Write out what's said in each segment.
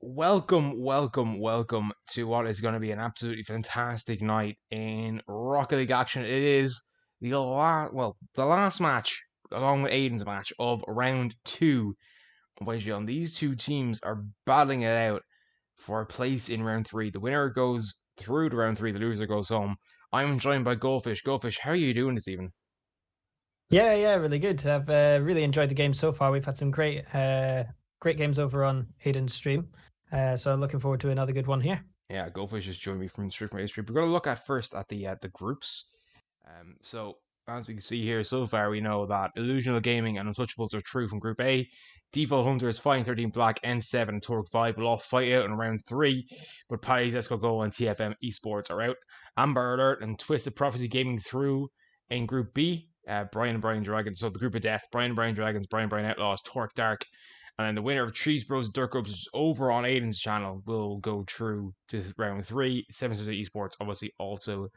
Welcome to what is going to be an absolutely fantastic night in Rocket League action. It is the last match, along with Aiden's match, of round 2 of YGL. These two teams are battling it out for a place in round 3. The winner goes through to round 3, the loser goes home. I'm joined by Goldfish. Goldfish, how are you doing this evening? Yeah, really good. I've really enjoyed the game so far. We've had some great games over on Aiden's stream. So looking forward to another good one here. Yeah, Goldfish has joined me from Street from A Street. We're going to look at first at the groups. So as we can see here, so far we know that Illusional Gaming and Untouchables are through from Group A. Default Hunters, Fighting 13 Black, N7, and Torque 5 will all fight out in round 3, but Paddy's Esco Go and TFM Esports are out. Amber Alert and Twisted Prophecy Gaming through in Group B. Brian and Brian Dragons, so the Group of Death, Brian and Brian Dragons, Brian and Brian Outlaws, Torque Dark, and then the winner of Cheese Bros Dirt Groups is over on Aiden's channel will go through to round 3. 760 Esports obviously also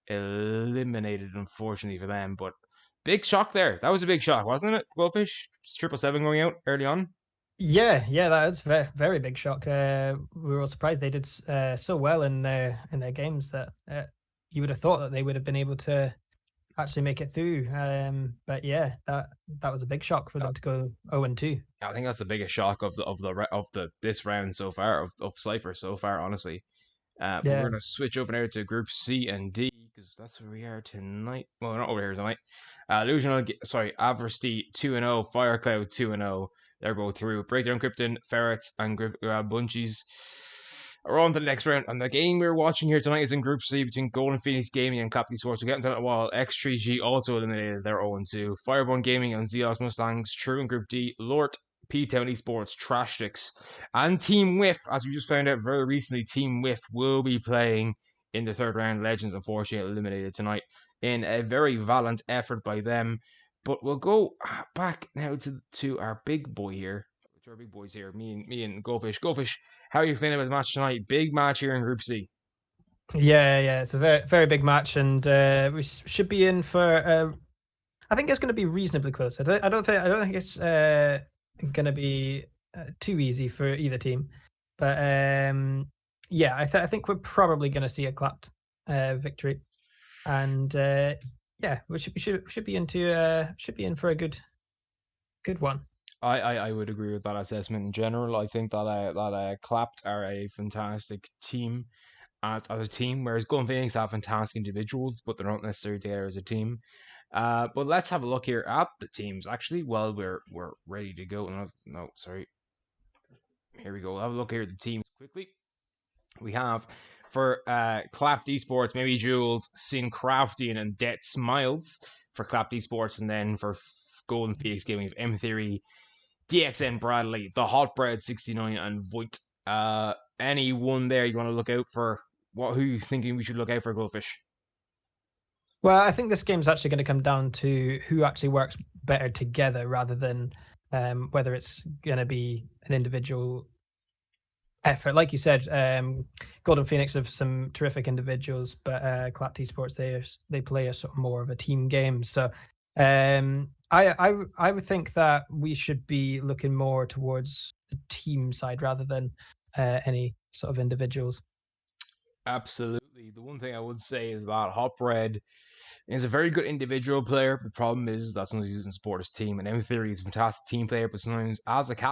eliminated, unfortunately for them. But big shock there. That was a big shock, wasn't it, Goldfish? 777 going out early on. Yeah, that was very, very big shock. We were all surprised they did so well in their games that you would have thought that they would have been able to actually make it through. But yeah, that was a big shock for them to go 0-2. I think that's the biggest shock of the this round so far of Cypher so far, honestly. But we're gonna switch over now to Group C and D because that's where we are tonight. Well, we're not over here tonight. Illusional, Adversity 2-0, Firecloud 2-0, They're both through. Breakdown Krypton, Ferrets, and Bunchies are on to the next round. And the game we're watching here tonight is in Group C between Golden Phoenix Gaming and Captain Sports. We'll get into that in a while. X3G also eliminated. They're 0-2. Fireborn Gaming and Zelos Mustangs true in Group D. Lort, P-Town Esports, Trash Sticks, and Team Whiff, as we just found out very recently, Team Whiff will be playing in the third round. Legends, unfortunately, eliminated tonight in a very valiant effort by them. But we'll go back now to our big boy here. To our big boys here, me and Goldfish. Goldfish, how are you feeling about the match tonight? Big match here in Group C. Yeah, it's a very big match, and we should be in for. I think it's going to be reasonably close. I don't think it's going to be too easy for either team, but yeah, I think we're probably going to see a clapped victory, and yeah, we should be in for a good one. I would agree with that assessment in general. I think that Clapped are a fantastic team as a team, whereas Golden Phoenix have fantastic individuals, but they're not necessarily together as a team. But let's have a look here at the teams actually while we're ready to go. No, sorry. Here we go. We'll have a look here at the teams quickly. We have for Clapped Esports, maybe Jules, Syncraftian, and Debt Smiles for Clapped Esports, and then for Golden Phoenix Gaming of M Theory, DXN Bradley, The Hotbread 69, and Voigt. Any one there you want to look out for? Who you thinking we should look out for, Goldfish? Well, I think this game's actually going to come down to who actually works better together rather than whether it's going to be an individual effort. Like you said, Golden Phoenix have some terrific individuals, but Clapped Esports they play a sort of more of a team game. So I would think that we should be looking more towards the team side rather than any sort of individuals. Absolutely. The one thing I would say is that Hotbread is a very good individual player. The problem is that sometimes he doesn't support his team. And M Theory is a fantastic team player, but sometimes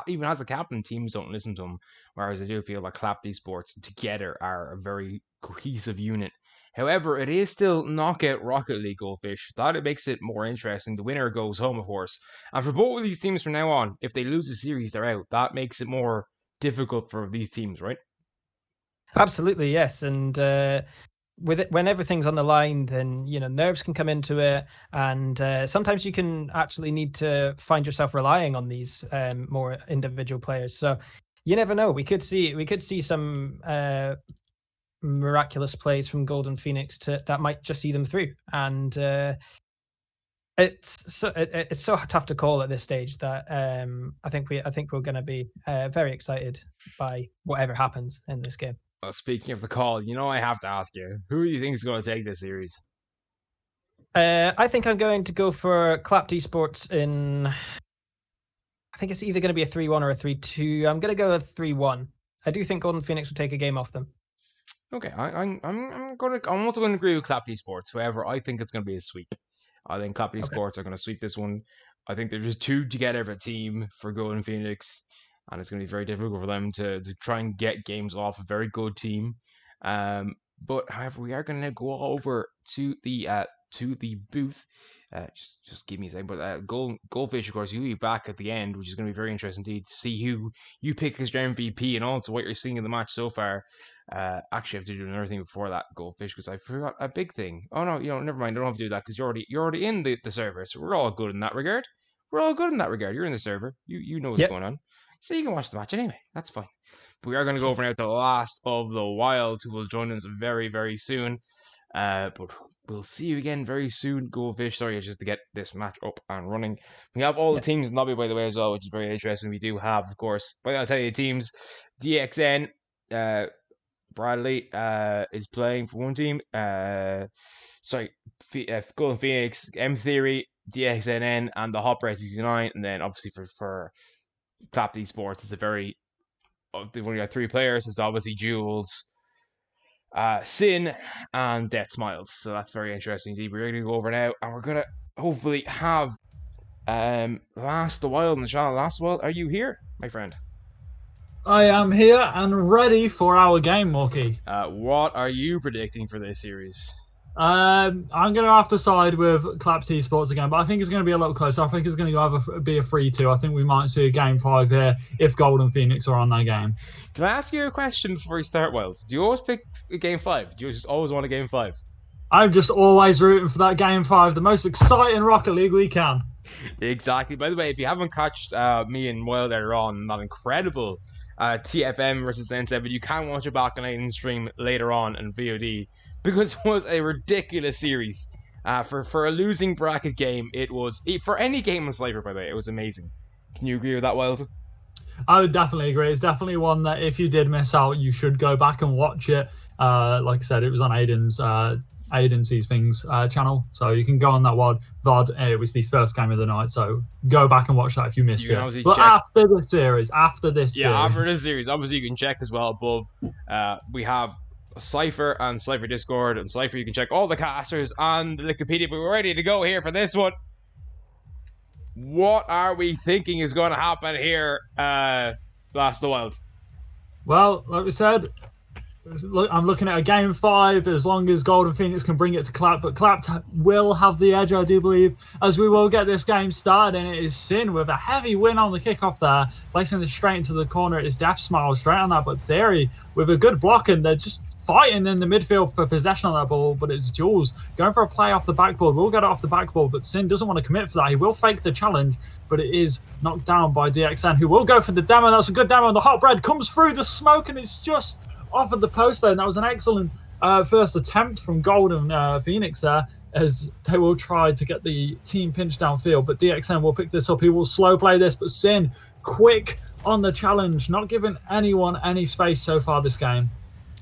even as a captain, teams don't listen to him. Whereas I do feel like Clapped Esports together are a very cohesive unit. However, it is still knockout Rocket League, Goldfish. That it makes it more interesting. The winner goes home, of course. And for both of these teams from now on, if they lose the series, they're out. That makes it more difficult for these teams, right? Absolutely, yes. And with it, when everything's on the line, then nerves can come into it, and sometimes you can actually need to find yourself relying on these more individual players. So you never know. We could see some miraculous plays from Golden Phoenix that might just see them through. And it's so tough to call at this stage that I think we're going to be very excited by whatever happens in this game. Well, speaking of the call, I have to ask you, who do you think is going to take this series? I think I'm going to go for Clapped Esports in. I think it's either going to be a 3-1 or a 3-2. I'm going to go with 3-1. I do think Golden Phoenix will take a game off them. Okay, I'm also going to agree with Clapped Esports. However, I think it's going to be a sweep. I think Clapped Esports are going to sweep this one. I think they're just too together of a team for Golden Phoenix, and it's going to be very difficult for them to try and get games off a very good team. But however, we are going to go over to the booth. Just give me a second. But Goldfish, of course, you'll be back at the end, which is going to be very interesting indeed to see who you pick as your MVP and also what you're seeing in the match so far. Actually, I have to do another thing before that, Goldfish, because I forgot a big thing. Oh no, never mind. I don't have to do that because you're already in the server, so we're all good in that regard. We're all good in that regard. You're in the server. You know what's going on, so you can watch the match anyway. That's fine. But we are going to go over now to the last of the Wild, who will join us very, very soon. But we'll see you again very soon, Goldfish. Sorry, just to get this match up and running. We have all the teams in the lobby, by the way, as well, which is very interesting. We do have, of course, but I'll tell you the teams. DXN, Bradley is playing for one team. Golden Phoenix, M Theory, DXNN, and the Hotbread 69. And then, obviously, for Clapped Esports, it's they've only got 3 players. It's obviously Jules, Sin, and Death Smiles. So that's very interesting indeed. We're going to go over now, and we're going to hopefully have Last the Wild in the channel. Last the Wild, are you here, my friend? I am here and ready for our game, Morky. What are you predicting for this series? I'm going to have to side with Clapped Esports again, but I think it's going to be a lot closer. I think it's going to be a 3-2. I think we might see a game 5 here if Gold and Pheonix are on that game. Can I ask you a question before we start, Wild? Do you always pick a game 5? Do you just always want a game 5? I'm just always rooting for that game 5, the most exciting Rocket League we can. Exactly. By the way, if you haven't catched me and Wild earlier on that incredible TFM versus N7, you can watch it back on Aiden's stream later on in VOD, because it was a ridiculous series. For a losing bracket game, it was, for any game on Cypher, by the way, it was amazing. Can you agree with that, Wild? I would definitely agree. It's definitely one that if you did miss out, you should go back and watch it. Like I said, it was on Aiden Sees Things channel, so you can go on that VOD. It was the first game of the night, so go back and watch that if you missed it. But after this series, after this series, obviously you can check as well above. We have Cypher and Cypher Discord, and Cypher you can check all the casters and the Wikipedia, but we're ready to go here for this one. What are we thinking is going to happen here, Last the Wild? Well, like we said, I'm looking at a game 5 as long as Gold and Pheonix can bring it to Clap, but Clap will have the edge, I do believe, as we will get this game started, and it is Sin with a heavy win on the kickoff there, placing this straight into the corner. It is Death Smile straight on that, but Theory with a good block, and they're just fighting in the midfield for possession on that ball, but it's Jules going for a play off the backboard. We'll get it off the backboard, but Sin doesn't want to commit for that. He will fake the challenge, but it is knocked down by DXN, who will go for the demo. That's a good demo, and the hot bread comes through the smoke, and it's just off of the post there, and that was an excellent first attempt from Gold and Pheonix there, as they will try to get the team pinched downfield, but DXN will pick this up. He will slow play this, but Sin quick on the challenge, not giving anyone any space so far this game.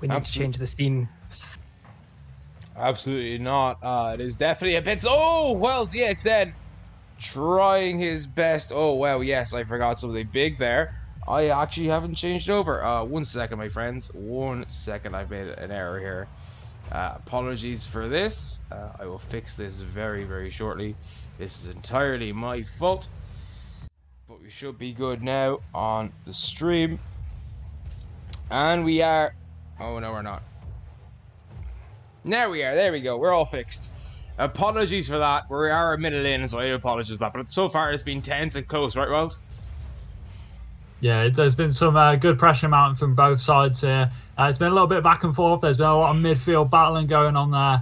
We need to change the scene. Absolutely not. It is definitely a bit. Oh, well, DXN trying his best. Oh, well, yes, I forgot something big there. I actually haven't changed over. 1 second, my friends. 1 second. I've made an error here. Apologies for this. I will fix this very, very shortly. This is entirely my fault. But we should be good now on the stream. And we are... Oh, no, we're not. There we are. There we go. We're all fixed. Apologies for that. We are a minute in, so I do apologize for that. But so far, it's been tense and close, right, Walt? Yeah, there's been some good pressure mounting from both sides here. It's been a little bit back and forth. There's been a lot of midfield battling going on there.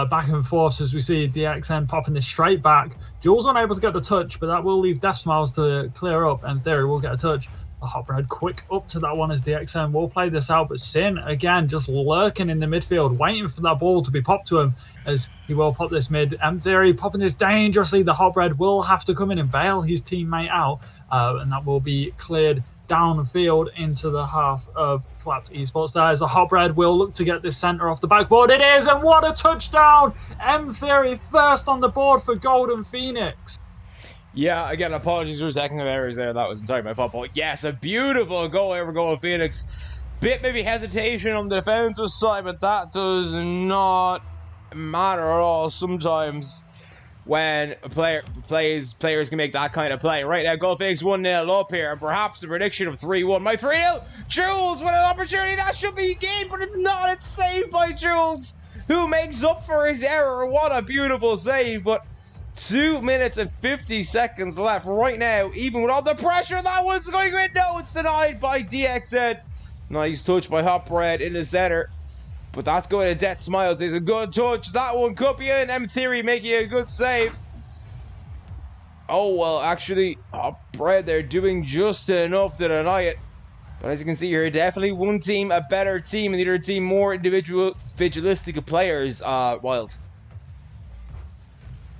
Back and forth as we see DXN popping this straight back. Jules unable to get the touch, but that will leave Death Smiles to clear up, and Theory will get a touch. The hot bread quick up to that one as DXN will play this out, but Sin again just lurking in the midfield, waiting for that ball to be popped to him as he will pop this mid. And Theory popping this dangerously. The hot bread will have to come in and bail his teammate out, and that will be cleared downfield into the half of Clapped Esports. There is the hot bread will look to get this center off the backboard. It is, and what a touchdown! M Theory first on the board for Golden Pheonix. Yeah, again, apologies for technical errors there. That was entirely my fault. But yes, a beautiful goal over Golden Pheonix. Bit maybe hesitation on the defensive side, but that does not matter at all. Sometimes when players can make that kind of play. Right now, Golden Pheonix 1-0 up here, and perhaps a prediction of 3-1. My 3-0, Jules with an opportunity that should be gained, but it's not. It's saved by Jules, who makes up for his error. What a beautiful save, but 2 minutes and 50 seconds left right now, even with all the pressure. That one's going in. No, it's denied by DXN. Nice touch by Hot Bread in the center, but that's going to Death Smiles. It's a good touch. That one could be in. M Theory making a good save. Oh, well, actually, Hot Bread, they're doing just enough to deny it. But as you can see here, definitely one team a better team, and the other team more individualistic players. Wild.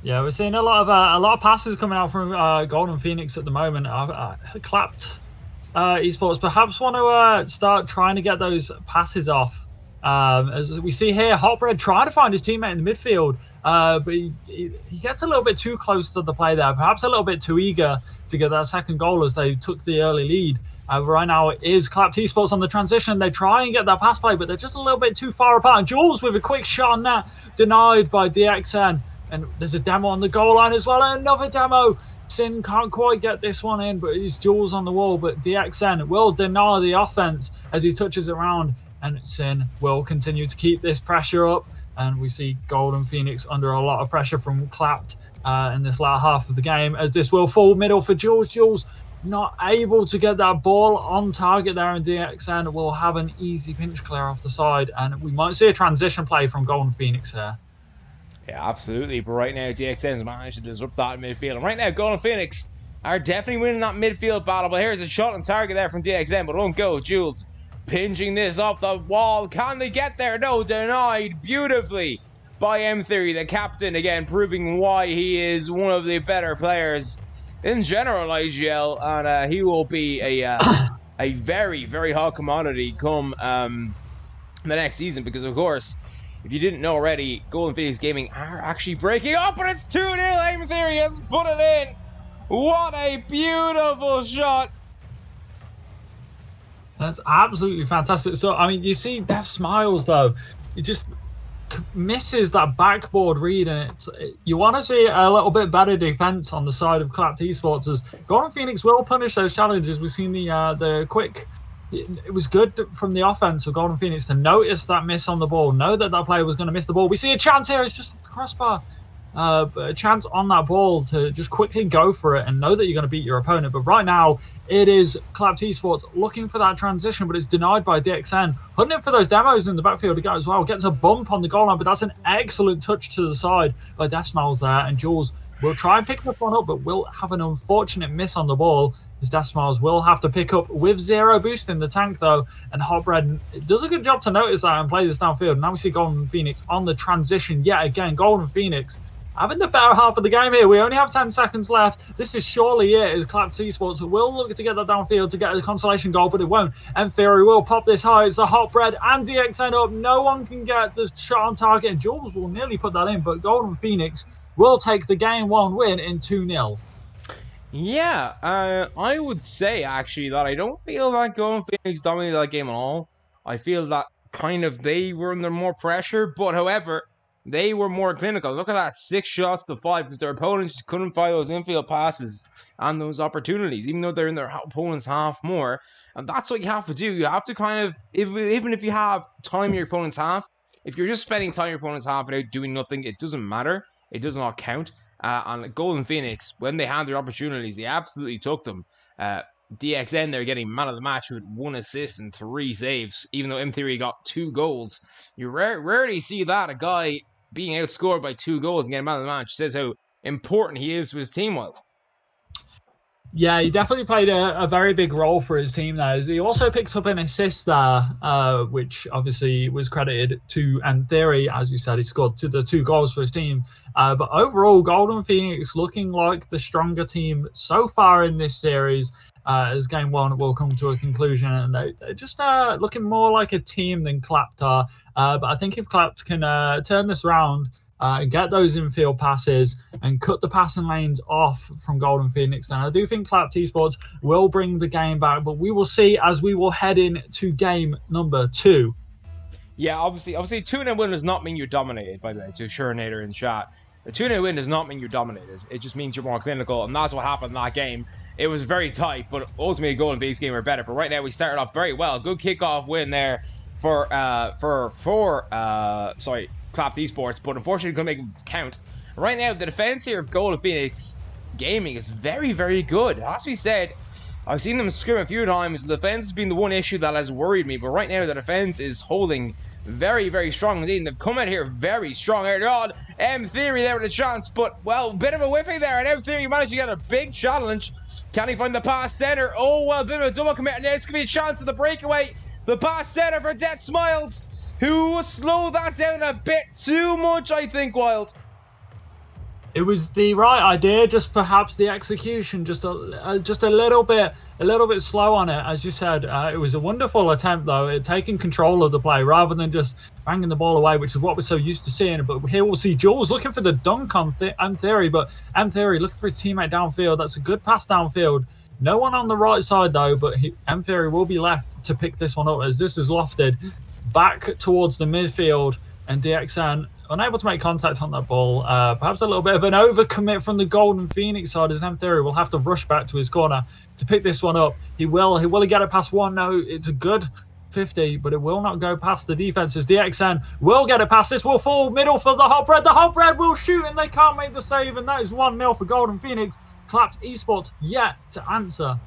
Yeah, we're seeing a lot of passes coming out from Golden Pheonix at the moment. Clapped Esports perhaps want to start trying to get those passes off. As we see here, Hotbread trying to find his teammate in the midfield, but he gets a little bit too close to the play there, perhaps a little bit too eager to get that second goal as they took the early lead. Right now it is Clapped Esports on the transition. They try and get that pass play, but they're just a little bit too far apart. And Jules with a quick shot on that, denied by DXN. And there's a demo on the goal line as well, and another demo. Sin can't quite get this one in, but it's Jules on the wall. But DXN will deny the offense as he touches around, and Sin will continue to keep this pressure up. And we see Golden Pheonix under a lot of pressure from Clapped in this latter half of the game, as this will fall middle for Jules. Jules not able to get that ball on target there, and DXN will have an easy pinch clear off the side, and we might see a transition play from Golden Pheonix here. Yeah, absolutely. But right now, DXN's managed to disrupt that midfield. And right now, Golden Pheonix are definitely winning that midfield battle. But here's a shot on target there from DXN, but it won't go. Jules pinching this off the wall. Can they get there? No, denied beautifully by M-Theory, the captain, again, proving why he is one of the better players in general, IGL. And he will be a very, very hot commodity come the next season, because, of course, if you didn't know already, Golden Pheonix Gaming are actually breaking up, and it's 2-0. Aim Theory has put it in. What a beautiful shot. That's absolutely fantastic. So, I mean, you see Def Smiles, though. He just misses that backboard read, and you want to see a little bit better defense on the side of Clapped Esports, as Golden Pheonix will punish those challenges. We've seen the quick... It was good from the offense of Golden Pheonix to notice that miss on the ball, know that that player was going to miss the ball. We see a chance here. It's just off the crossbar. But a chance on that ball to just quickly go for it and know that you're going to beat your opponent. But right now, it is Clapped Esports looking for that transition, but it's denied by DXN. Hunting for those demos in the backfield to go as well. Gets a bump on the goal line, but that's an excellent touch to the side by Death Smiles there. And Jules will try and pick this one up, but will have an unfortunate miss on the ball. His Death Smiles will have to pick up with 0 boost in the tank, though. And Hotbread does a good job to notice that and play this downfield. Now we see Golden Pheonix on the transition yet again. Golden Pheonix having the better half of the game here. We only have 10 seconds left. This is surely it, as Clapped Esports will look to get that downfield to get a consolation goal, but it won't. And Theory will pop this high. It's the Hotbread and DXN up. No one can get the shot on target, and Jules will nearly put that in, but Golden Pheonix will take the game 1 win in 2-0. Yeah, I would say, actually, that I don't feel that Golden Pheonix dominated that game at all. I feel that kind of they were under more pressure, but however, they were more clinical. Look at that, 6 shots to 5, because their opponents just couldn't find those infield passes and those opportunities, even though they're in their opponent's half more. And that's what you have to do. You have to kind of, even if you have time in your opponent's half, if you're just spending time in your opponent's half without doing nothing, it doesn't matter. It does not count. And Golden Pheonix, when they had their opportunities, they absolutely took them. DXN, they're getting man of the match with 1 assist and 3 saves, even though M-Theory got 2 goals. You rarely see that, a guy being outscored by 2 goals and getting man of the match. Says how important he is to his team. Yeah, he definitely played a very big role for his team there. He also picked up an assist there, which obviously was credited to M-Theory. As you said, he scored the 2 goals for his team. But overall, Golden Pheonix looking like the stronger team so far in this series, as game 1 will come to a conclusion. And they're just looking more like a team than Clapped are. But I think if Clapped can turn this around, get those infield passes and cut the passing lanes off from Golden Pheonix, then I do think Clapped Esports will bring the game back, but we will see as we will head into game number 2. Yeah, obviously 2-0 win does not mean you're dominated, by the way, to Sherinator in chat. A 2-0 win does not mean you're dominated. It just means you're more clinical, and that's what happened in that game. It was very tight, but ultimately Golden Pheonix game were better. But right now we started off very well. Good kickoff win there for Clapped Esports, but unfortunately couldn't make them count. Right now, the defense here of Golden Pheonix Gaming is very, very good. As we said, I've seen them scrim a few times. The defense has been the one issue that has worried me, but right now the defense is holding very, very strong indeed. And they've come out here very strong early on. M-Theory there with a chance, but, well, bit of a whiffing there, and M-Theory managed to get a big challenge. Can he find the pass center? Oh, well, bit of a double commit, and this could be a chance of the breakaway. The pass center for Death Smiles, who slowed that down a bit too much, I think, Wild. It was the right idea, just perhaps the execution just a little bit slow on it. As you said, it was a wonderful attempt, though, taking control of the play rather than just banging the ball away, which is what we're so used to seeing. But here we'll see Jules looking for the dunk on M-Theory, but M-Theory looking for his teammate downfield. That's a good pass downfield. No one on the right side, though, but M-Theory will be left to pick this one up, as this is lofted back towards the midfield, and DXN unable to make contact on that ball. Perhaps a little bit of an overcommit from the Golden Pheonix side, as M-Theory will have to rush back to his corner to pick this one up. Will he get it past one? No, it's a good 50, but it will not go past the defenses. DXN will get it past. This will fall middle for the Hot Bread. The Hot Bread will shoot, and they can't make the save, and that is 1-0 for Golden Pheonix. Clapped Esports yet to answer.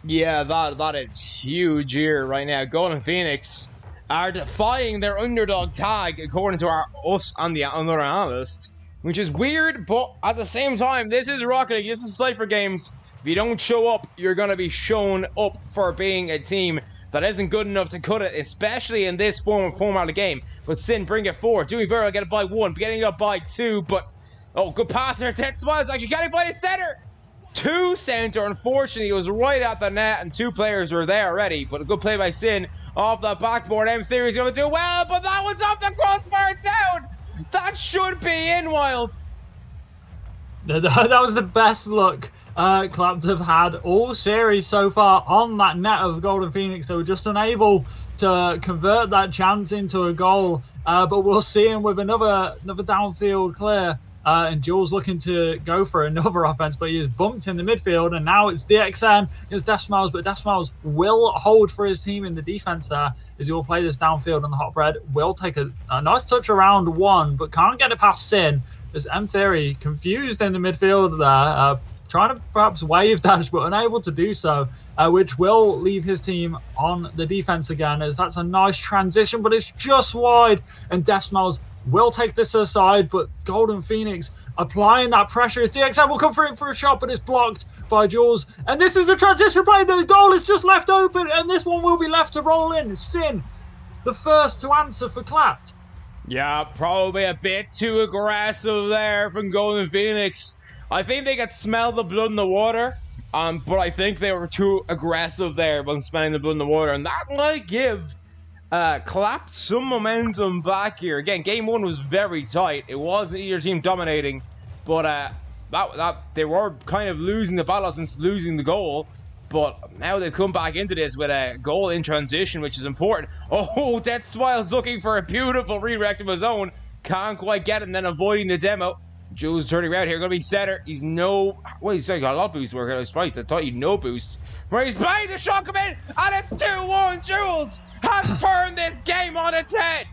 Yeah, that is huge here right now. Golden Pheonix are defying their underdog tag, according to us and the other analyst, which is weird, but at the same time, this is Rocket League, this is Cypher Games. If you don't show up, you're going to be shown up for being a team that isn't good enough to cut it, especially in this format of game. But Sin, bring it forward. Doing very well, get it by 1, getting it by 2, but... Oh, good pass there. Tex was actually getting by the center. 2 center, unfortunately, it was right at the net, and 2 players were there already. But a good play by Sin off the backboard. M-Theory is going to do well, but that one's off the crossbar down. That should be in, Wild. That was the best luck Clapped have had all series so far on that net of Golden Pheonix. They were just unable to convert that chance into a goal. But we'll see him with another downfield clear. And Jules looking to go for another offense, but he is bumped in the midfield, and now it's DXN against Deathsmiles, but Deathsmiles will hold for his team in the defense there as he will play this downfield, and the Hot Bread will take a nice touch around 1, but can't get it past Sin as M-Theory confused in the midfield there, trying to perhaps wave dash, but unable to do so, which will leave his team on the defense again, as that's a nice transition, but it's just wide, and Deathsmiles will take this aside, but Golden Pheonix applying that pressure. DXM will come through for a shot, but it's blocked by Jules. And this is a transition play. The goal is just left open, and this one will be left to roll in. Sin, the first to answer for Clapped. Yeah, probably a bit too aggressive there from Golden Pheonix. I think they could smell the blood in the water, but I think they were too aggressive there when smelling the blood in the water, and that might give Clapped some momentum back here. Again, game 1 was very tight. It wasn't either team dominating, but that they were kind of losing the battle since losing the goal. But now they come back into this with a goal in transition, which is important. Oh, Deathsmiles looking for a beautiful redirect of his own. Can't quite get it, and then avoiding the demo. Jules turning around here, going to be center. He's no... Well, he's got a lot of boost work. I was surprised. I thought he'd no boost. Where he's playing the shot come in, and it's 2-1. Jules has turned this game on its head.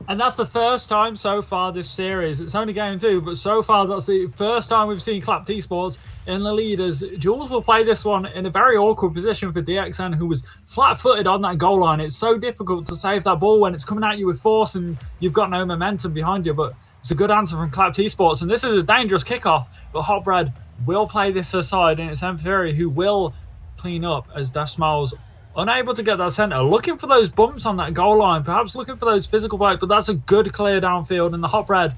And that's the first time so far this series. It's only game 2, but so far that's the first time we've seen Clapped Esports in the lead, as Jules will play this one in a very awkward position for DXN, who was flat-footed on that goal line. It's so difficult to save that ball when it's coming at you with force and you've got no momentum behind you, but it's a good answer from Clapped Esports, and this is a dangerous kickoff, but Hot Bread will play this aside, and it's M-Theory who will clean up as Deathsmiles unable to get that centre, looking for those bumps on that goal line, perhaps looking for those physical breaks, but that's a good clear downfield, and the Hot Bread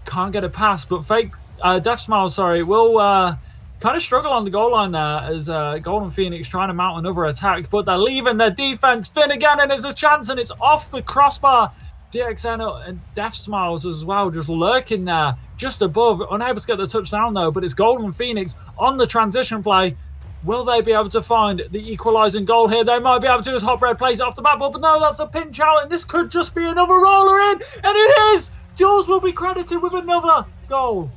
can't get a pass, but Deathsmiles, will kind of struggle on the goal line there as Golden Pheonix trying to mount another attack, but they're leaving their defense. Finn again, and there's a chance, and it's off the crossbar. DXN and Deathsmiles as well, just lurking there, just above, unable to get the touchdown though, but it's Golden Pheonix on the transition play. Will they be able to find the equalising goal here? They might be able to as Hot Bread plays it off the backboard, but no, that's a pinch out, and this could just be another roller in, and it is! Jules will be credited with another goal.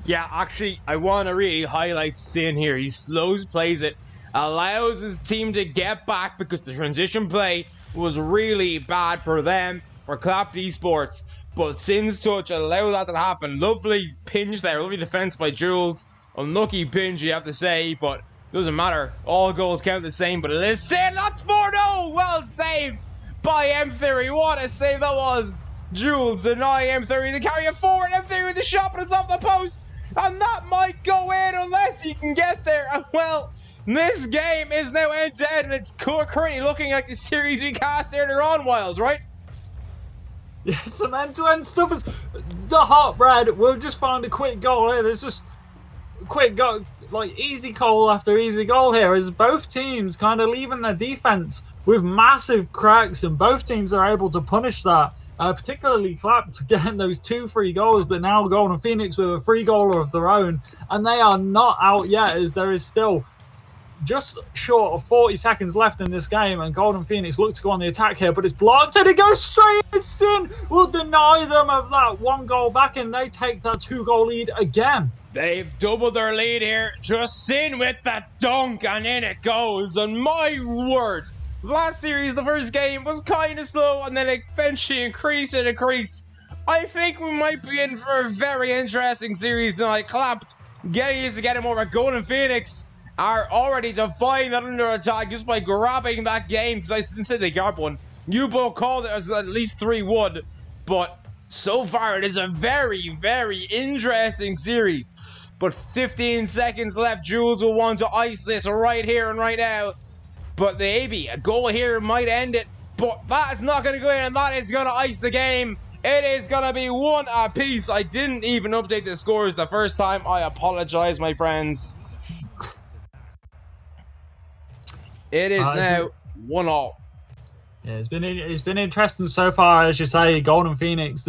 Yeah, actually, I want to really highlight Sin here. He slows plays it, allows his team to get back because the transition play was really bad for them, for Clapped Esports, but Sin's touch allowed that to happen. Lovely pinch there, lovely defense by Jules. Unlucky pinch, you have to say, but doesn't matter. All goals count the same, but it is Sin. That's 4-0. Well saved by M-Theory. What a save that was. Jules deny M-Theory to carry it forward. M-Theory with the shot, but it's off the post. And that might go in unless he can get there. And well, this game is now end-to-end, and it's currently looking like the series we cast earlier on, Wilds, right? Yeah, some end-to-end stuff. Is the Hot Bread will just find a quick goal here. There's just a quick goal, like easy goal after easy goal here, as both teams kind of leaving their defense with massive cracks, and both teams are able to punish that. Particularly Clapped getting those 2 free goals, but now Golden Pheonix with a free goaler of their own, and they are not out yet, as there is still just short of 40 seconds left in this game, and Golden Pheonix look to go on the attack here, but it's blocked, and it goes straight in. Sin will deny them of that 1 goal back, and they take that 2-goal lead again. They've doubled their lead here. Just Sin with that dunk, and in it goes. And my word, Last series, the first game was kind of slow, and then it eventually increased and increased. I think we might be in for a very interesting series tonight. Clapped, getting used to getting more. But Golden Pheonix are already defying that under attack just by grabbing that game, because I didn't say they grabbed one. You both called it as at least 3-1, but so far it is a very, very interesting series. But 15 seconds left. Jules will want to ice this right here and right now. But maybe a goal here might end it. But that is not going to go in, and that is going to ice the game. It is going to be 1 apiece. I didn't even update the scores the first time. I apologize, my friends. It is now 1-1. Yeah, it's been interesting so far, as you say. Golden Pheonix,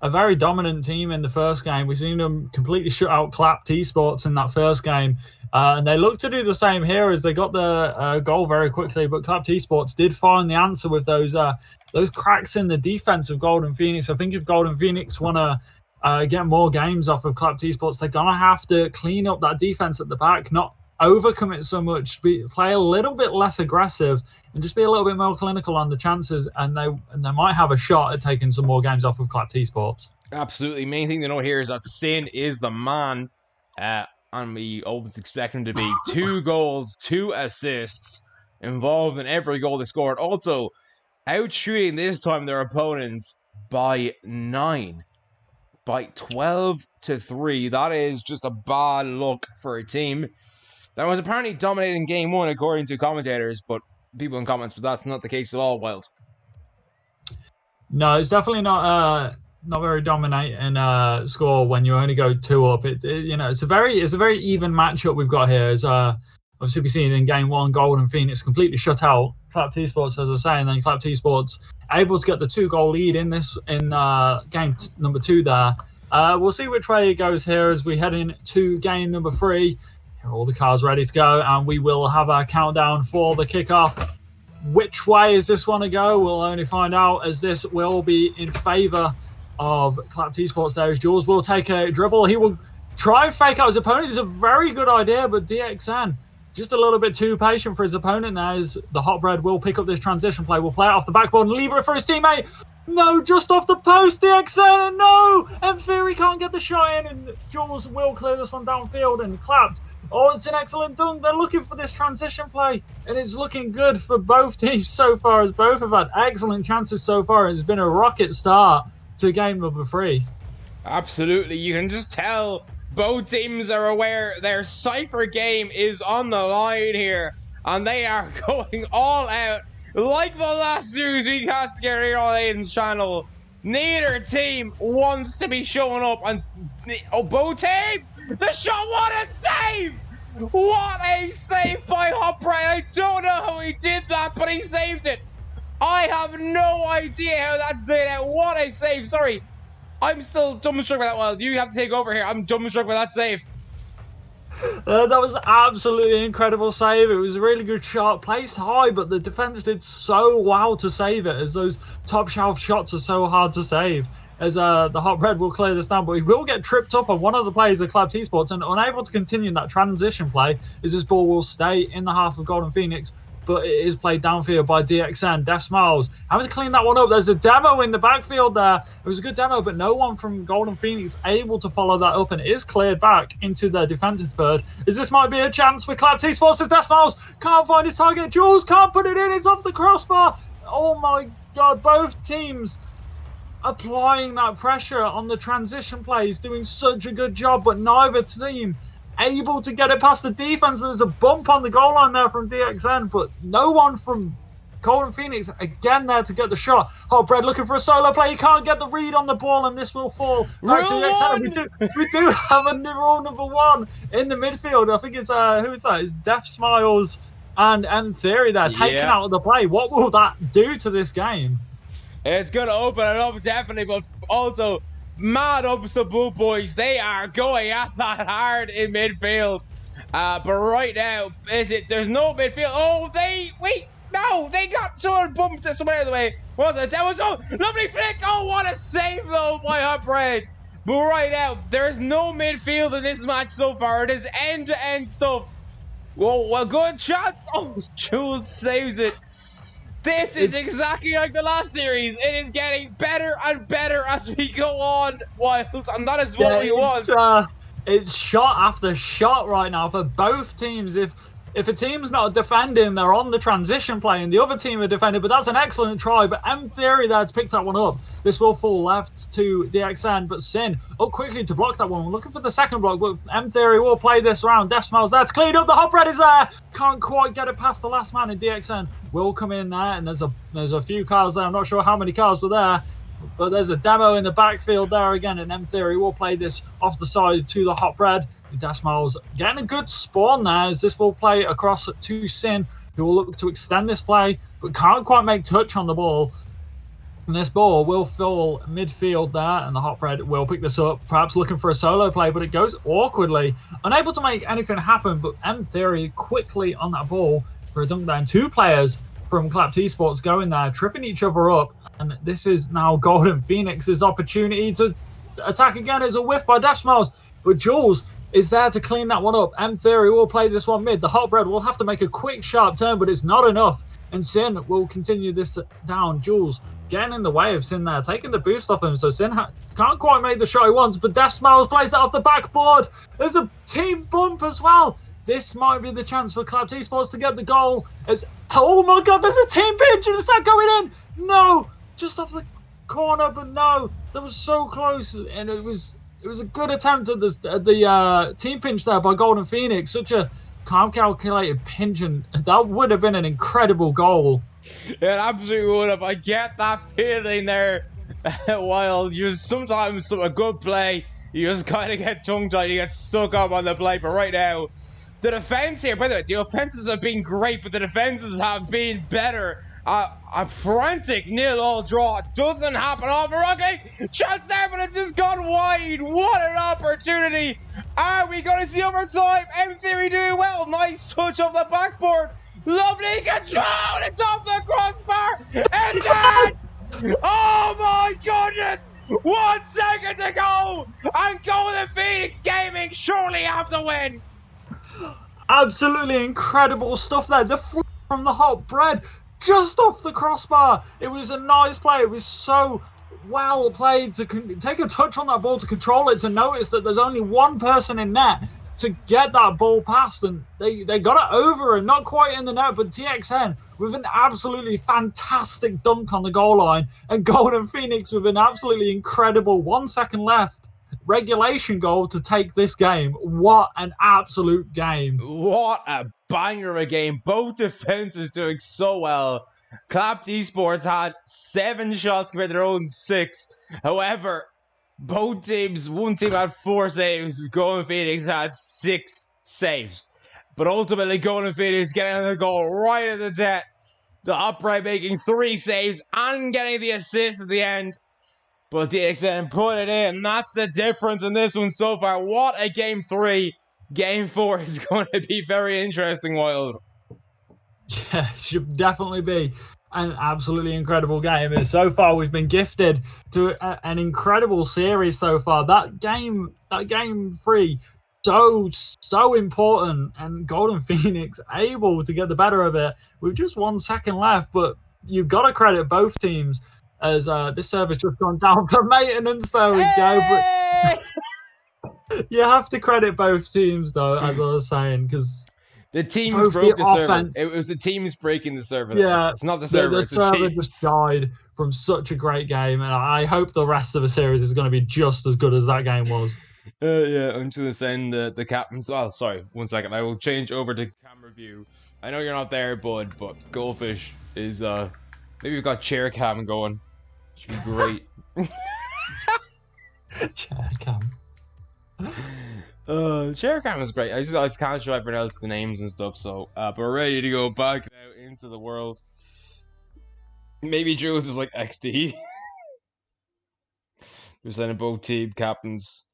a very dominant team in the first game. We've seen them completely shut out Clapped Esports in that first game, and they look to do the same here as they got the goal very quickly. But Clapped Esports did find the answer with those cracks in the defense of Golden Pheonix. I think if Golden Pheonix want to get more games off of Clapped Esports, they're gonna have to clean up that defense at the back, not overcommit so much, play a little bit less aggressive, and just be a little bit more clinical on the chances, and they might have a shot at taking some more games off of Clapped Esports. Absolutely. Main thing to know here is that Sin is the man, and we always expect him to be 2 goals, 2 assists, involved in every goal they scored. Also, out-shooting this time their opponents by 9. By 12-3. That is just a bad look for a team that was apparently dominating game 1 according to commentators, but people in comments, but that's not the case at all, Wild. No, it's definitely not very dominating score when you only go 2 up. It's a very even matchup we've got here. As obviously we've seen in game 1, Golden Pheonix completely shut out Clapped Esports, as I say, and then Clapped Esports able to get the 2-goal lead in game number 2 there. We'll see which way it goes here as we head into game number 3. All the cars ready to go, and we will have our countdown for the kickoff. Which way is this one to go? We'll only find out, as this will be in favour of Clapped Esports there, as Jules will take a dribble. He will try and fake out his opponent. It's a very good idea, but DXN just a little bit too patient for his opponent now, as the Hot Bread will pick up this transition play. Will play it off the backboard and leave it for his teammate. No, just off the post, DXN, no! And Fury can't get the shot in, and Jules will clear this one downfield, and Clapped. Oh, it's an excellent dunk. They're looking for this transition play, and it's looking good for both teams so far, as both have had excellent chances so far. It's been a rocket start to game number 3. Absolutely. You can just tell both teams are aware their Cypher game is on the line here, and they are going all out. Like the last series we cast together here on Aiden's channel, neither team wants to be showing up, and both teams, the shot, what a save! What a save by Hot Bread! I don't know how he did that, but he saved it. I have no idea how that's done out. What a save! Sorry, I'm still dumbstruck by that. Well, you have to take over here. I'm dumbstruck by that save. That was absolutely incredible save. It was a really good shot, placed high, but the defense did so well to save it, as those top shelf shots are so hard to save. As the Hot Bread will clear this down, but he will get tripped up on one of the players of Clapped Esports and unable to continue that transition play, as this ball will stay in the half of Golden Pheonix, but it is played downfield by DXN. Def Smiles having to clean that one up. There's a demo in the backfield there. It was a good demo, but no one from Golden Pheonix able to follow that up, and it is cleared back into their defensive third. As this might be a chance for Clapped Esports, as Def Smiles can't find his target. Jules can't put it in. It's off the crossbar. Oh my God, both teams applying that pressure on the transition plays, doing such a good job, but neither team able to get it past the defense. There's a bump on the goal line there from DXN, but no one from Golden Pheonix again there to get the shot. Hot Bread looking for a solo play. He can't get the read on the ball, and this will fall back to DXN. We do have a rule number 1 in the midfield. I think it's who is that? It's Def Smiles and Theory there taken out of the play. What will that do to this game? It's going to open it up, definitely, but also mad ups the boot boys. They are going at that hard in midfield. But right now, there's no midfield. Oh, they got someone bumped somewhere out of the way. What was it? That was lovely flick. Oh, what a save though by Hot Bread. But right now, there's no midfield in this match so far. It is end-to-end stuff. Whoa, well, good shots. Oh, Jules saves it. This is exactly like the last series. It is getting better and better as we go on, Wild, and that is what we want. It's shot after shot right now for both teams. If a team's not defending, they're on the transition play, and the other team are defending. But that's an excellent try. But M Theory there to pick that one up. This will fall left to DXN, but Sin up quickly to block that one. We're looking for the second block, but M Theory will play this round. Deathsmile's there to clean up. The hot bread is there. Can't quite get it past the last man, and DXN will come in there. And there's a few cars there. I'm not sure how many cars were there. But there's a demo in the backfield there again, and M Theory will play this off the side to the hot bread. Deathsmiles getting a good spawn there as this will play across to Sin, who will look to extend this play, but can't quite make touch on the ball. And this ball will fall midfield there, and the hot bread will pick this up, perhaps looking for a solo play, but it goes awkwardly. Unable to make anything happen, but M Theory quickly on that ball for a dunk down. Two players from Clapped Esports going there, tripping each other up. And this is now Golden Pheonix's opportunity to attack again. It's a whiff by Deathsmiles, but Jules is there to clean that one up. M Theory will play this one mid. The hot bread will have to make a quick, sharp turn, but it's not enough. And Sin will continue this down. Jules getting in the way of Sin there, taking the boost off him. So Sin can't quite make the shot he wants, but Deathsmiles plays it off the backboard. There's a team bump as well. This might be the chance for Clapped Esports to get the goal. Oh my God, there's a team pinch. Is that going in? No. Just off the corner, but no, that was so close, and it was a good attempt at the team pinch there by Golden Pheonix. Such a calm, calculated pinch, and that would have been an incredible goal. It absolutely would have. I get that feeling there. While you sometimes a good play, you just kind of get tongue-tied, you get stuck up on the play. But right now, the defense here, by the way, the offenses have been great, but the defenses have been better. A frantic 0-0 draw doesn't happen. Okay, chance there, but it's just gone wide. What an opportunity. Are we going to see overtime? M Theory doing well. Nice touch off the backboard. Lovely control. It's off the crossbar. And then, oh my goodness. 1 second to go. And Golden Pheonix Gaming surely have the win. Absolutely incredible stuff there. The flip from the hot bread. Just off the crossbar. It was a nice play. It was so well played to take a touch on that ball, to control it, to notice that there's only one person in net to get that ball past, and they got it over and not quite in the net, but TXN with an absolutely fantastic dunk on the goal line, and Golden Pheonix with an absolutely incredible 1 second left regulation goal to take this game. What an absolute game. What a banger of a game. Both defenses doing so well. Clapped Esports had 7 shots compared to their own 6. However, both teams, one team had 4 saves. Golden Pheonix had 6 saves. But ultimately, Golden Pheonix getting the goal right at the death. The upright making 3 saves and getting the assist at the end. But DXN put it in. That's the difference in this one so far. What a game 3. Game 4 is going to be very interesting, Wild. Yeah, should definitely be an absolutely incredible game. And so far, we've been gifted to an incredible series so far. That game 3, so important. And Golden Pheonix able to get the better of it with just 1 second left. But you've got to credit both teams, as this server's just gone down for maintenance. There we go. But you have to credit both teams, though, as I was saying, because the teams broke the server. It was the teams breaking the server. Yeah, it's not the server. The server just died from such a great game, and I hope the rest of the series is going to be just as good as that game was. Yeah, I'm just going to send the captains. Oh, sorry, 1 second. I will change over to camera view. I know you're not there, bud, but Goldfish is maybe we've got chair cam going. Should be great. Chair cam. Chair cam is great. I just can't show everyone else the names and stuff. So, but we're ready to go back now into the world. Maybe Jules is like XD. We're sending both team captains.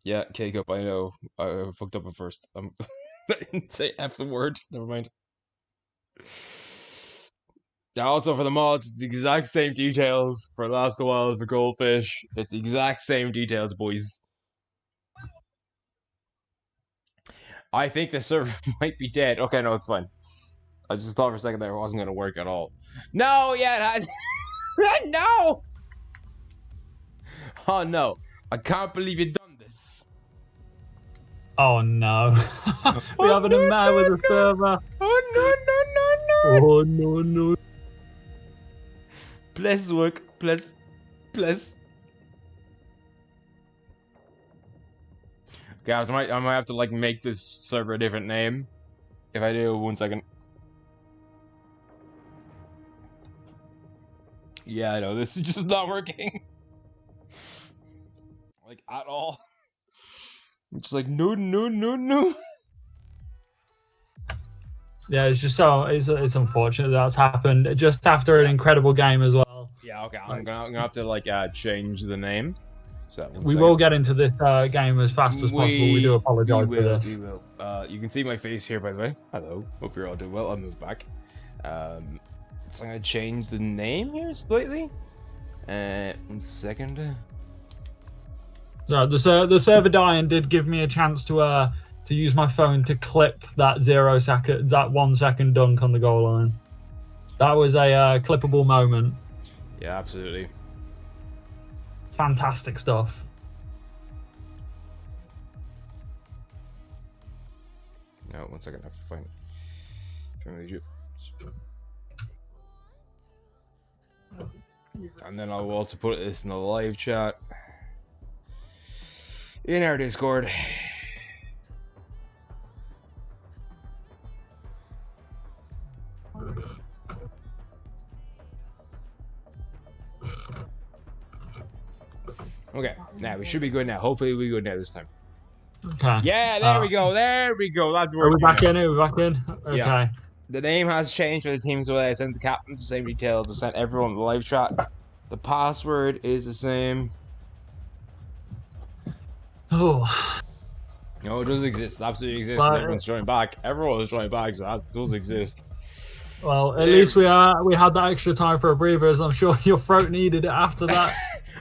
Yeah, K-Cup, I know. I fucked up at first. I didn't say F the word. Never mind. Also for the mods, it's the exact same details for Last of Wild, for Goldfish. It's the exact same details, boys. I think the server might be dead. Okay, no, it's fine. I just thought for a second there it wasn't going to work at all. No, yeah, no! Oh no, I can't believe you've done this. Oh no. We're having a man with a server. Oh no. Oh no. Please work, please. Okay, I might have to like make this server a different name. If I do, 1 second. Yeah, I know, this is just not working. Like, at all. It's like, no. Yeah, it's just so it's unfortunate that's happened just after an incredible game as well. Yeah, okay, I'm gonna have to like change the name. So we will get into this game as fast as possible. We do apologize for this. We will. You can see my face here, by the way. Hello. Hope you're all doing well. I'll move back. So I'm gonna change the name here slightly. 1 second. No, the server dying did give me a chance to use my phone to clip that 1 second dunk on the goal line. That was a clippable moment. Yeah, absolutely. Fantastic stuff. No, 1 second. I have to find it. And then I'll also put this in the live chat in our Discord. Okay, now we should be good now. Hopefully we'll be good now this time. Okay. Yeah, there we go. That's where we're back in. We're back in. Okay. Yeah. The name has changed for the team, so I sent the captain the same details. I sent everyone the live chat. The password is the same. Oh. No, it does exist. It absolutely exists. But, everyone's joining back. Everyone is joining back, so that does exist. Well, at least we had that extra time for a breather, as I'm sure your throat needed it after that.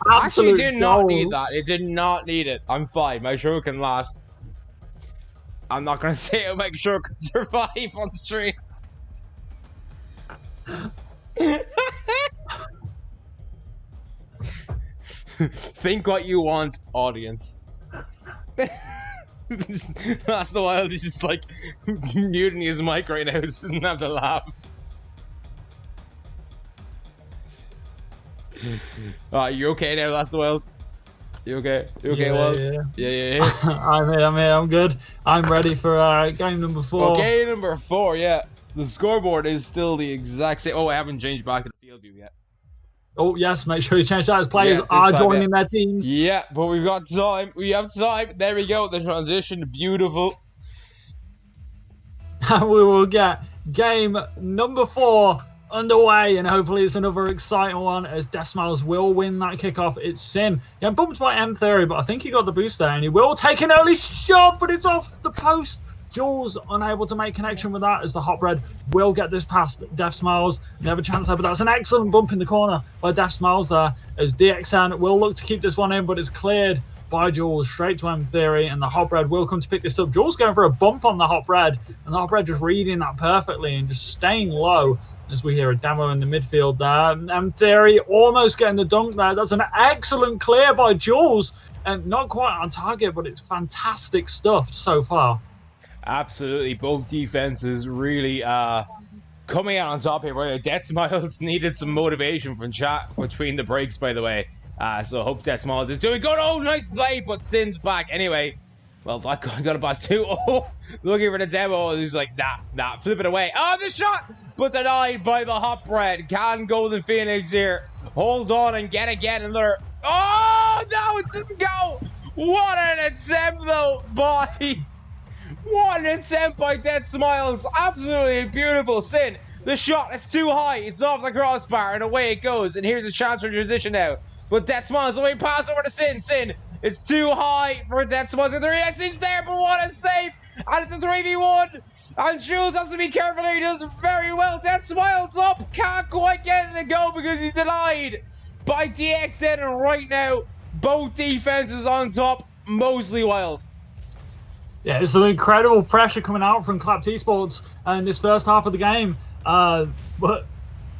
Actually, it did not need that. It did not need it. I'm fine. My show can last. I'm not gonna say it'll make sure it can survive on stream. Think what you want, audience. That's the Wild is just like muting his mic right now. He doesn't have to laugh. You okay now, That's the Wild? You okay? You okay, Wild? Yeah. I'm here. I'm good. I'm ready for game number 4. Okay, number 4. Yeah, the scoreboard is still the exact same. Oh, I haven't changed back to the field view yet. Oh yes, make sure you change that as players are joining their teams. Yeah, but we've got time. We have time. There we go. The transition, beautiful. And we will get game number 4 underway, and hopefully it's another exciting one as Death Smiles will win that kickoff. It's Sin. Yeah, bumped by M Theory, but I think he got the boost there, and he will take an early shot, but it's off the post. Jules unable to make connection with that as the Hot Bread will get this past Death Smiles. They have a chance there, but that's an excellent bump in the corner by Death Smiles there as DXN will look to keep this one in, but it's cleared by Jules straight to M Theory, and the Hot Bread will come to pick this up. Jules going for a bump on the Hot Bread, and the Hot Bread just reading that perfectly and just staying low as we hear a demo in the midfield there. M Theory almost getting the dunk there. That's an excellent clear by Jules, and not quite on target, but it's fantastic stuff so far. Absolutely, both defenses really coming out on top here. Where Death Smiles needed some motivation from chat between the breaks, by the way. So I hope Death Smiles is doing good. Oh, nice play, but Sin's back anyway. Well, that guy got a pass too. Oh, looking for the demo. He's like, nah, flip it away. Oh, the shot, but denied by the Hot Bread. Can Golden Pheonix here hold on and get again another? Oh no, it's just go. What an attempt though by. What an attempt by Death Smiles. Absolutely beautiful. Sin, the shot, it's too high. It's off the crossbar, and away it goes. And here's a chance for transition now. But Death Smiles, away pass over to Sin. Sin, it's too high for Death Smiles. Yes, Sin's there, but what a save. And it's a 3v1. And Jules has to be careful here. He does very well. Death Smiles up. Can't quite get it to go because he's denied by DXN. And right now, both defenses on top. Mostly Wild. Yeah, it's some incredible pressure coming out from Clapped Esports in this first half of the game. But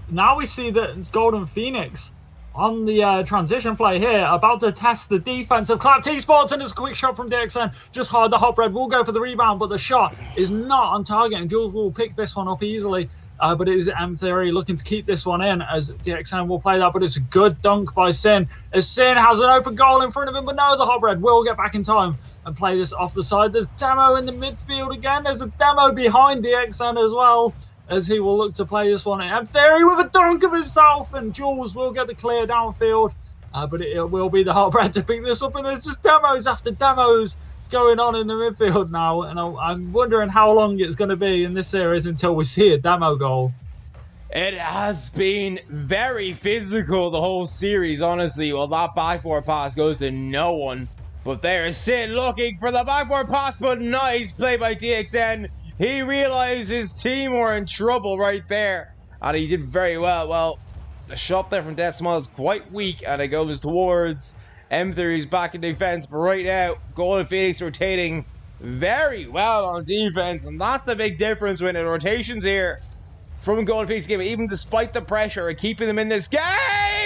now we see that it's Golden Pheonix on the transition play here, about to test the defense of Clapped Esports, and it's a quick shot from DXN. Just hard, the Hot Red will go for the rebound, but the shot is not on target, and Jules will pick this one up easily. But it is M Theory looking to keep this one in, as DXN will play that, but it's a good dunk by Sin, as Sin has an open goal in front of him, but no, the Hot Red will get back in time and play this off the side. There's Demo in the midfield again. There's a Demo behind DXN as well, as he will look to play this one in. M Theory with a dunk of himself, and Jules will get the clear downfield, but it will be the Hot Red to pick this up, and there's just demos after demos going on in the midfield now, and I'm wondering how long it's going to be in this series until we see a Demo goal. It has been very physical the whole series, honestly. Well, that backboard pass goes to no one. But there's Sid looking for the backboard pass, but nice play by DXN. He realized his team were in trouble right there, and he did very well. Well, the shot there from Death Smile is quite weak, and it goes towards M Theory's back in defense. But right now, Golden Pheonix rotating very well on defense, and that's the big difference when the rotations here from Golden Pheonix game, even despite the pressure and keeping them in this game.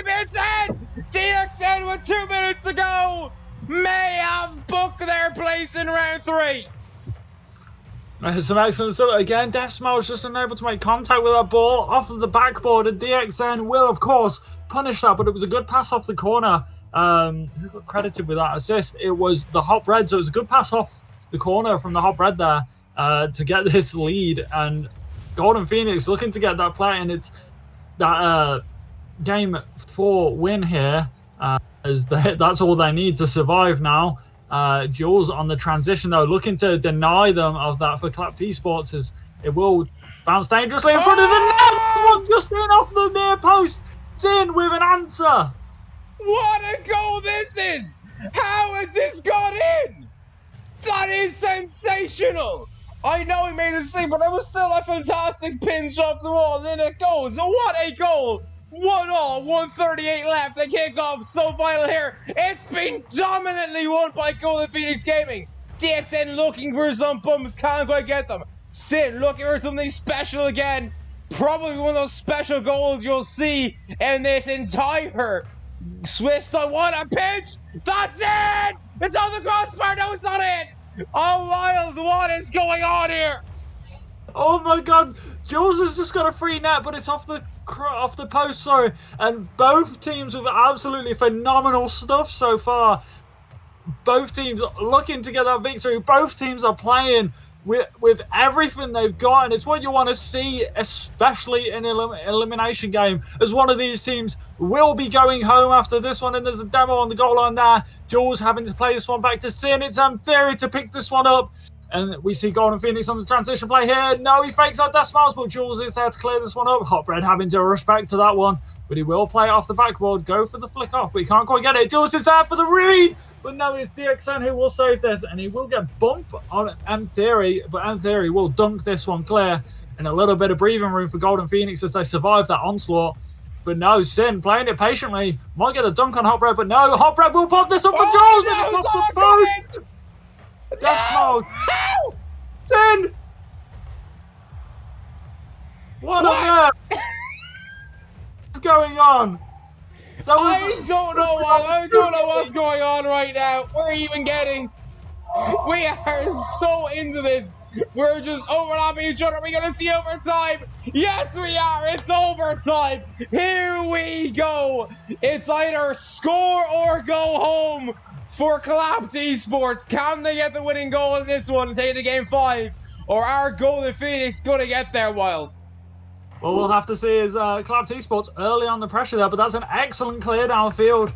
It's in! DXN with 2 minutes to go may have booked their place in round 3. Some excellent stuff. Again, Death Smile was just unable to make contact with that ball off of the backboard, and DXN will, of course, punish that, but it was a good pass off the corner. Who got credited with that assist? It was the Hot Red, so it was a good pass off the corner from the Hot Red there to get this lead, and Golden Pheonix looking to get that play, and it's that game 4 win here, as that's all they need to survive now. Jules on the transition, though, looking to deny them of that for Clapped Esports, as it will bounce dangerously in front of the net. Just in off the near post. Sin with an answer. What a goal this is! How has this got in? That is sensational! I know he made a save, but it was still a fantastic pinch off the wall, and then it goes. What a goal! 1-1, 138 left. The kickoff so vital here. It's been dominantly won by Golden Pheonix Gaming. DXN looking for some bumps, can't quite get them. Sin looking for something special again. Probably one of those special goals you'll see in this entire Swiss. What a pitch! That's it! It's on the crossbar. No, it's not in. Oh, Wild, what is going on here? Oh my God, Jules has just got a free net, but it's off the post, sorry. And both teams with absolutely phenomenal stuff so far. Both teams looking to get that victory. Both teams are playing with everything they've got, and it's what you want to see, especially in an elimination game, as one of these teams will be going home after this one. And there's a Demo on the goal line there. Jules having to play this one back to Sin. It's Theory to pick this one up, and we see Golden Pheonix on the transition play here. No, he fakes out Death Smiles, but Jules is there to clear this one up. Hot Bread having to respect to that one, but he will play it off the backboard, go for the flick off, but he can't quite get it. Jules is there for the read, but no, it's DXN who will save this, and he will get bumped on M Theory, but M Theory will dunk this one clear, and a little bit of breathing room for Golden Pheonix as they survive that onslaught. But no, Sin playing it patiently, might get a dunk on Hot Bread, but no, Hot Bread will pop this up for Jules, and it's off the post. Death Smoke. Sin! What on earth is going on? I don't know what's going on right now. We're even getting... We are so into this. We're just overlapping each other. Are we going to see overtime? Yes, we are. It's overtime. Here we go. It's either score or go home for Clapped Esports. Can they get the winning goal in this one and take it to game 5? Or are Golden Pheonix going to get there, Wild? Well, we'll have to see as Clapped Esports early on the pressure there, but that's an excellent clear downfield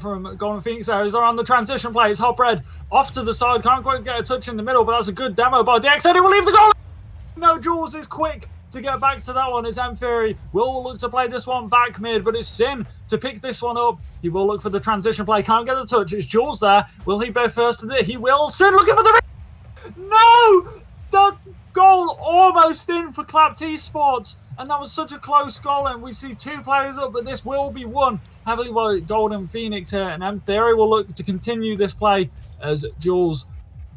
from Golden Pheonix there. As they're on the transition play, it's Hot Bread off to the side, can't quite get a touch in the middle, but that's a good demo by DXN. He will leave the goal. No, Jules is quick to get back to that one. It's M Theory will look to play this one back mid, but it's Sin to pick this one up. He will look for the transition play, can't get the touch. It's Jules there. Will he go first to it? He will. Sin looking for the... No! The goal almost in for Clapped Esports. And that was such a close goal, and we see 2 players up, but this will be won heavily by Golden Pheonix here, and M Theory will look to continue this play as Jules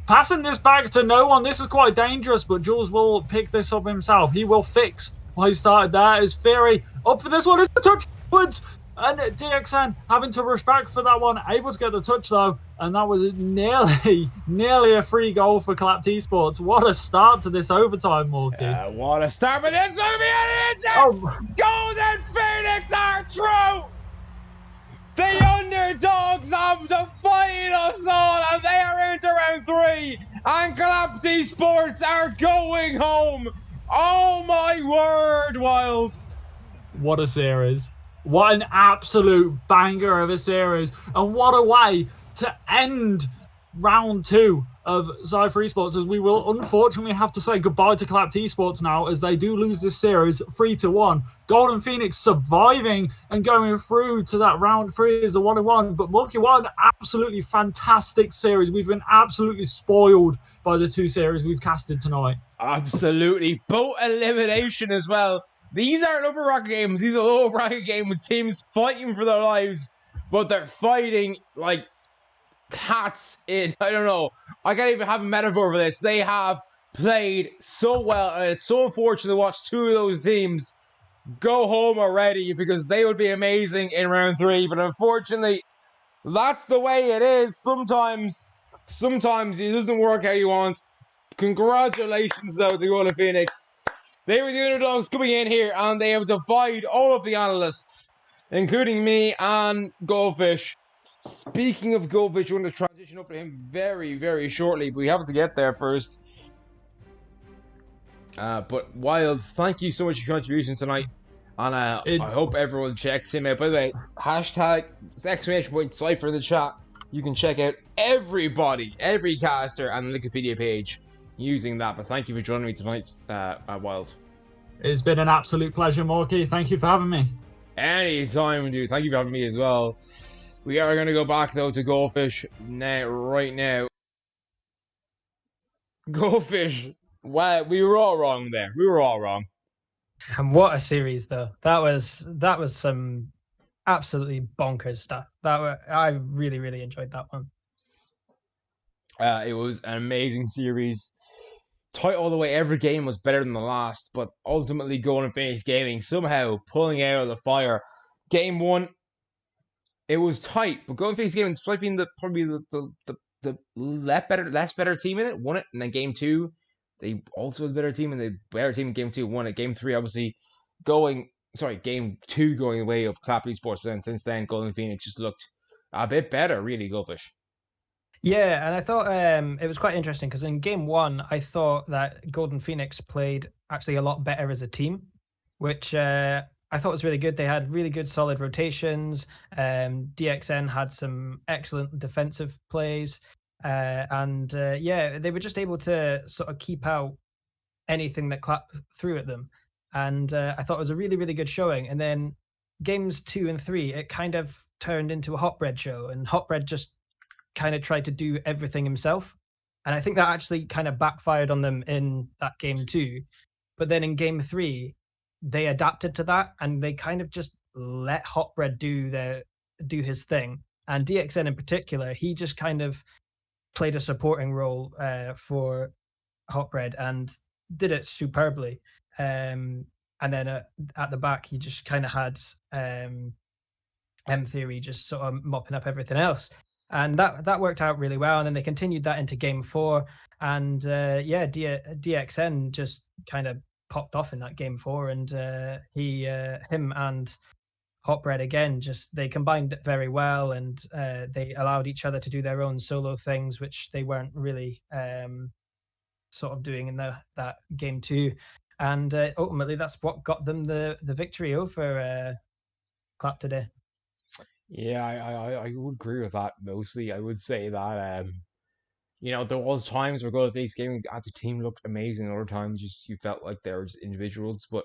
Passing this back to no one. This is quite dangerous, but Jules will pick this up himself. He will fix what he started there. Is Fury up for this one? It's a touch forwards. And DXN having to rush back for that one. Able to get the touch, though. And that was nearly a free goal for Clapped Esports. What a start to this overtime, Morky. What a start, but this will be an Golden Pheonix are true! The underdogs of the final all, and they are into round 3. And Clapped Esports are going home. Oh my word, Wild. What a series. What an absolute banger of a series. And what a way to end round 2 of Cypher Esports, as we will unfortunately have to say goodbye to Clapped Esports now, as they do lose this series 3-1. Golden Pheonix surviving and going through to that round 3 as a 1-1. But Monkey, what an absolutely fantastic series. We've been absolutely spoiled by the 2 series we've casted tonight. Absolutely. Boat elimination as well. These aren't upper bracket games. These are lower bracket games. Teams fighting for their lives, but they're fighting like cats in, I don't know. I can't even have a metaphor for this. They have played so well, and it's so unfortunate to watch 2 of those teams go home already, because they would be amazing in round 3. But unfortunately, that's the way it is. Sometimes it doesn't work how you want. Congratulations, though, to Golden Pheonix. They were the underdogs coming in here, and they have defied all of the analysts, including me and Goldfish. Speaking of Goldfish, we're going to transition over to him very, very shortly, but we have to get there first. But Wild, thank you so much for your contribution tonight, and I hope everyone checks him out. By the way, hashtag !Cypher in the chat. You can check out everybody, every caster, and the Wikipedia page using that. But thank you for joining me tonight, Wild. It's been an absolute pleasure, Morky. Thank you for having me. Anytime, dude. Thank you for having me as well. We are going to go back, though, to Goldfish right now. Goldfish, well, we were all wrong there. We were all wrong. And what a series, though. That was some absolutely bonkers stuff. I really, really enjoyed that one. It was an amazing series. Tight all the way. Every game was better than the last, but ultimately Golden Pheonix Gaming somehow pulling out of the fire. Game 1, it was tight, but Golden Pheonix Gaming, despite being probably the less better team in it, won it. And then Game 2, they also had a better team, and the better team in Game 2 won it. Game 3, obviously, Game 2 going the way of Clapped Esports, but then since then, Golden Pheonix just looked a bit better, really, Goldfish. Yeah, and I thought it was quite interesting, because in Game 1, I thought that Golden Pheonix played actually a lot better as a team, which I thought was really good. They had really good, solid rotations. DXN had some excellent defensive plays. And they were just able to sort of keep out anything that Clap threw at them. And I thought it was a really, really good showing. And then games 2 and 3, it kind of turned into a Hotbread show, and Hotbread just kind of tried to do everything himself. And I think that actually kind of backfired on them in that Game 2. But then in Game 3, they adapted to that, and they kind of just let Hotbread do his thing. And DXN in particular, he just kind of played a supporting role for Hotbread and did it superbly. And then at the back, he just kind of had M Theory just sort of mopping up everything else. And that worked out really well. And then they continued that into Game 4. And DXN just kind of popped off in that Game 4. And him and Hotbread again, they combined it very well, and they allowed each other to do their own solo things, which they weren't really sort of doing in that Game 2. And ultimately, that's what got them the victory over Clap today. Yeah, I would agree with that mostly. I would say that there was times where Golden Pheonix Gaming as a team looked amazing. Other times you felt like there was individuals, but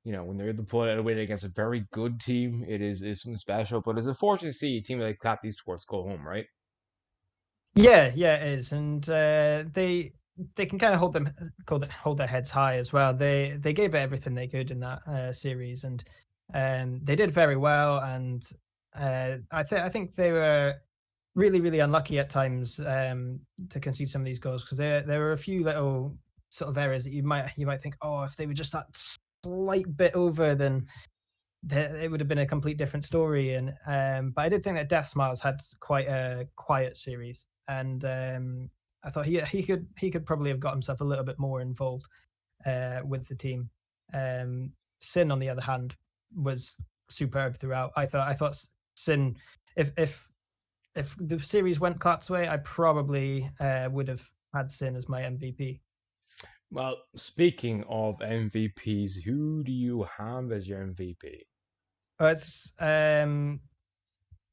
when they're able to pull out a win against a very good team, it is something special. But it's unfortunate to see a team like Clap Esports go home, right? Yeah, it is, and they can kind of hold their heads high as well. They gave it everything they could in that series, and they did very well. And I think they were really, really unlucky at times to concede some of these goals, because there were a few little sort of areas that you might think, oh, if they were just that slight bit over, then it would have been a complete different story. And but I did think that Death Smiles had quite a quiet series, and I thought he could probably have got himself a little bit more involved with the team. Sin, on the other hand, was superb throughout. I thought Sin, if the series went Clap's way, I probably would have had Sin as my MVP. Well, speaking of MVPs, who do you have as your MVP? It's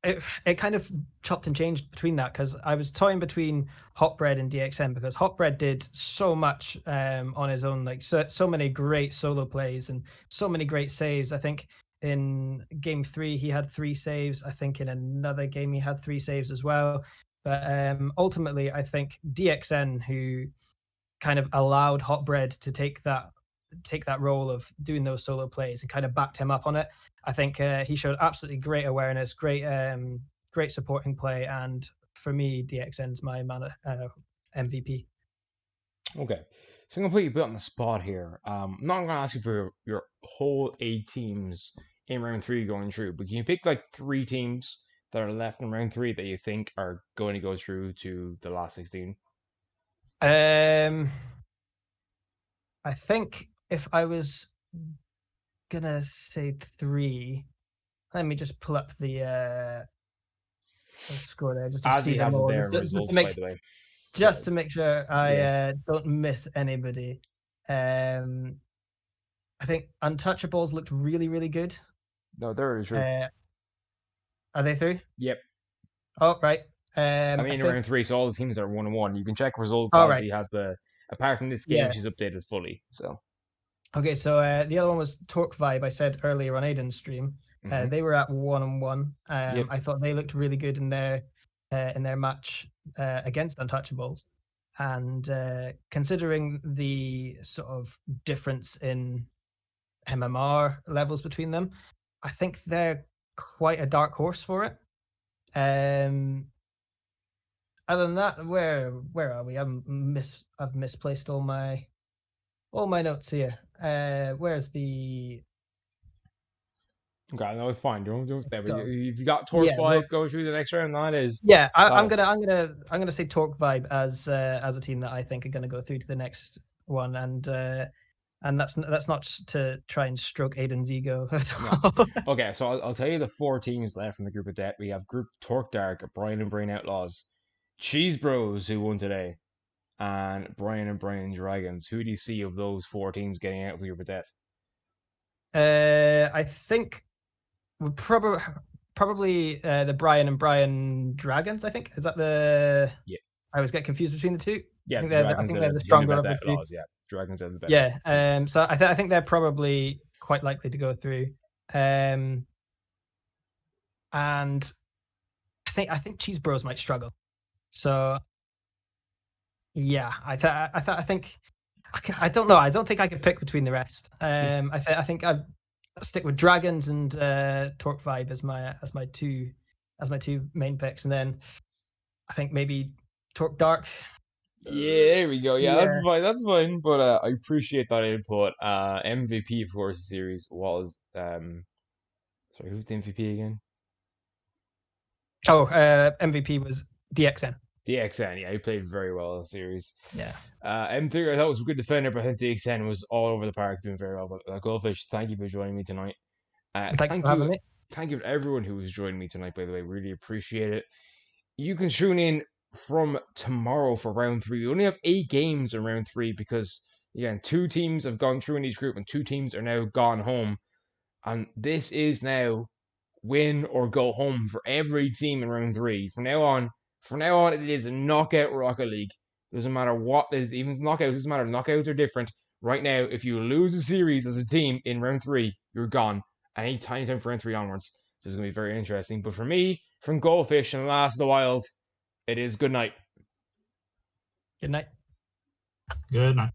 it kind of chopped and changed between that, because I was toying between Hotbread and DXN, because Hotbread did so much on his own, like so many great solo plays and so many great saves. I think in game 3 he had 3 saves. I think in another game he had 3 saves as well. But ultimately, I think DXN, who kind of allowed Hotbread to take that role of doing those solo plays and kind of backed him up on it. I think he showed absolutely great awareness, great supporting play, and for me, DXN's my MVP. Okay, so I'm gonna put you a bit on the spot here. I'm not gonna ask you for your whole 8 teams in round 3 going through, but can you pick like 3 teams that are left in round 3 that you think are going to go through to the last 16? I think if I was gonna say 3, let me just pull up the score there, just to As see he them has it all, there, just results to by make the way. just to make sure I Yeah. don't miss anybody. I think Untouchables looked really, really good. No, they're true. Are they through? Yep. Oh, right. I I mean, think. round 3, so all the teams are 1-1. You can check results All as right. he has the. Apart from this game, Yeah. she's updated fully. So. Okay. So the other one was Torque Vibe. I said earlier on Aiden's stream. Mm-hmm. They were at 1-1. Yep. I thought they looked really good in their match against Untouchables, and considering the sort of difference in MMR levels between them, I think they're quite a dark horse for it. Other than that, where are we? I've misplaced all my notes here. Where's the? Okay, no, it's fine. Don't stay. But So, if you got Torque yeah, 5 go through the next round, that is. yeah. I'm That's... gonna say Torque Vibe as a team that I think are gonna go through to the next one, and that's not to try and stroke Aiden's ego at No. all. Okay, so I'll tell you the 4 teams left from the group of death. We have Group Torque Dark, Brian and Brain Outlaws, Cheese Bros, who won today, and Brian and Brian Dragons. Who do you see of those 4 teams getting out of the group of death? I think we're probably the Brian and Brian Dragons. I think, is that the? Yeah. I always get confused between the two. Yeah, I think Dragons they're the the only stronger of better the two. Outlaws. Yeah, Dragons are the better. Yeah. So I think they're probably quite likely to go through. And I think Cheese Bros might struggle. So yeah, I think I don't know. I don't think I could pick between the rest. I think I'd stick with Dragons and Torque Vibe as my two main picks, and then I think maybe Torque Dark. Yeah, there we go. Yeah, Yeah. that's fine. That's fine. But I appreciate that input. MVP, of course, the series was sorry, who's the MVP again? Oh, MVP was DXN. DXN, yeah, he played very well in the series. Yeah. M3, I thought was a good defender, but I think DXN was all over the park doing very well. But Goldfish, thank you for joining me tonight. Thanks for having me. Thank you to everyone who was joining me tonight, by the way. Really appreciate it. You can tune in from tomorrow for round 3. We only have 8 games in round 3 because, again, 2 teams have gone through in each group and 2 teams are now gone home. And this is now win or go home for every team in round 3. From now on, it is a knockout Rocket League. Doesn't matter what, even knockouts, doesn't matter. Knockouts are different. Right now, if you lose a series as a team in round 3, you're gone. Any time from round 3 onwards. So it's going to be very interesting. But for me, from Goldfish and Last of the Wild, it is good night. Good night. Good night.